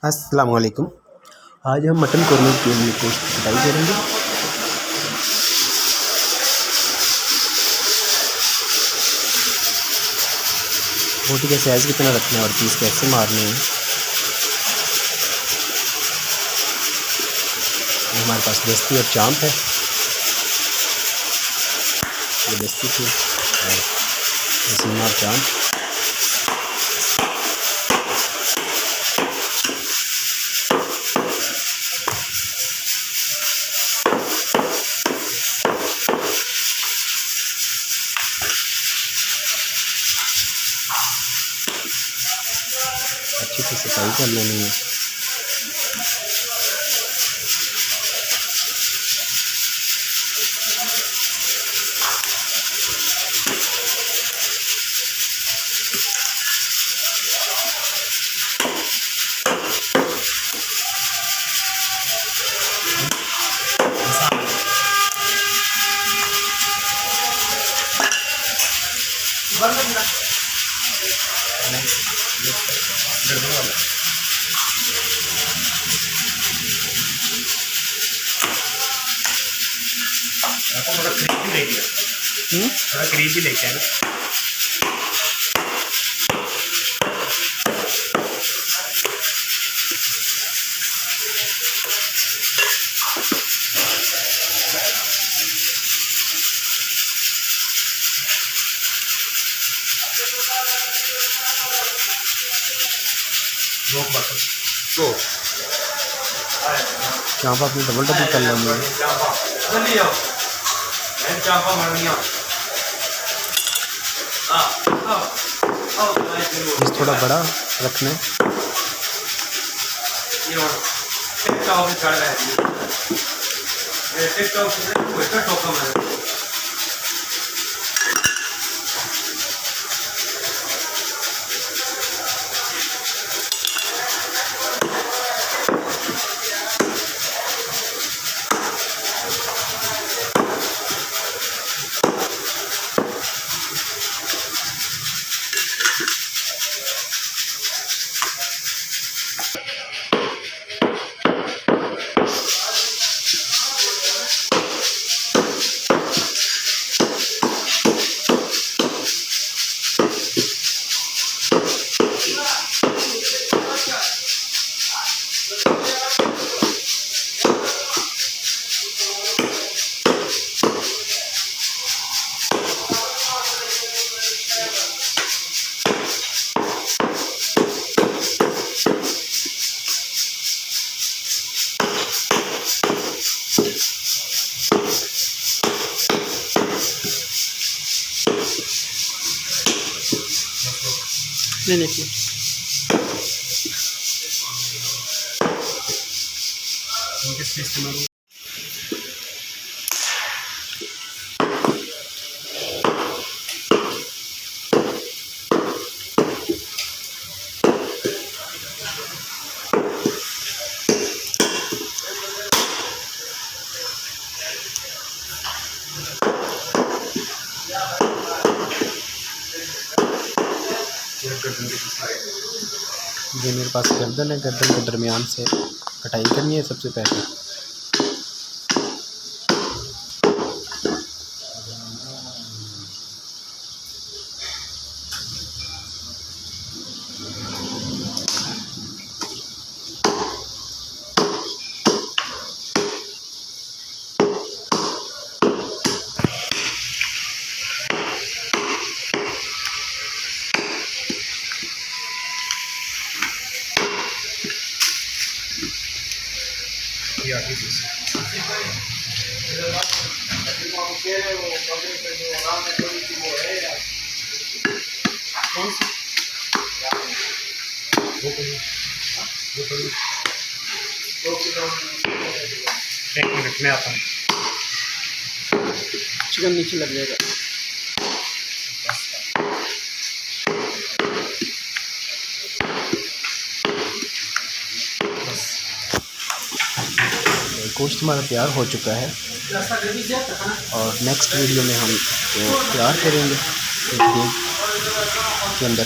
अस्सलाम वालेकुम। आज हम मटन कौरमे के लिए गोश्त की कटाई करेंगे। रोटी का साइज़ कितना रखना है और पीस कैसे मारने हैं। हमारे पास दस्ती और चांप है। ये दस्ती थी और सीमा और चांप। अच्छी से सफाई कर लेनी है। थोड़ा करीब ही लेके थोड़ा करीब ही लेके आना। रोक बस तो चांप अपनी डबल कर लेंगे। थोड़ा बड़ा रखना है। नहीं ये मेरे पास गर्दन है। गर्दन को दरमियान से कटाई करनी है सबसे पहले। एक मिनट में आता हूँ। चिकन नीचे लग जाएगा। गोश्त हमारा तैयार हो चुका है और नेक्स्ट वीडियो में हम इसको तैयार करेंगे एक देग के अंदर।